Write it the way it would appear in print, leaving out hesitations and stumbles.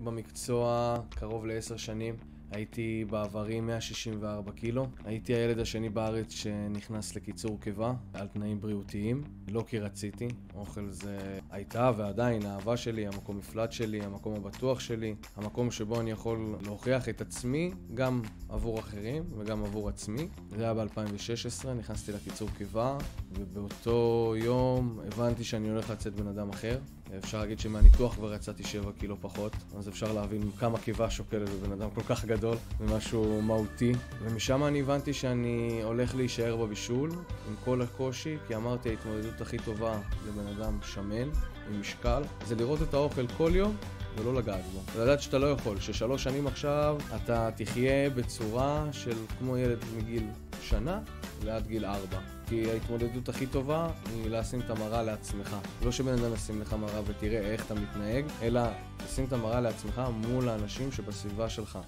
במקצוע קרוב ל10 שנים. הייתי בעברי 164 קילו. הייתי הילד השני בארץ שנכנס לקיצור קיבה על תנאים בריאותיים. לא כי רציתי. אוכל זה הייתה ועדיין האהבה שלי, המקום מפלט שלי, המקום הבטוח שלי, המקום שבו אני יכול להוכיח את עצמי גם עבור אחרים וגם עבור עצמי. זה היה ב-2016, נכנסתי לקיצור קיבה, ובאותו יום הבנתי שאני הולך לצאת בן אדם אחר. אפשר להגיד שמהניתוח כבר יצאתי 7 קילו פחות, אז אפשר להבין כמה קיבה שוקלת בבן אדם כל כך גדול, ומשהו מהותי. ומשם אני הבנתי שאני הולך להישאר בבישול עם כל הקושי, כי אמרתי ההתמודדות הכי טובה לבן אדם שמן, עם משקל, זה לראות את האוכל כל יום ולא לגעת בו. ולדעת שאתה לא יכול, ש3 שנים עכשיו אתה תחיה בצורה של כמו ילד מגיל שנה לעד גיל 4. כי ההתמודדות הכי טובה היא לשים את המראה לעצמך. לא שבן אדם ישים לך מראה ותראה איך אתה מתנהג, אלא לשים את המראה לעצמך מול האנשים שבסביבה שלך.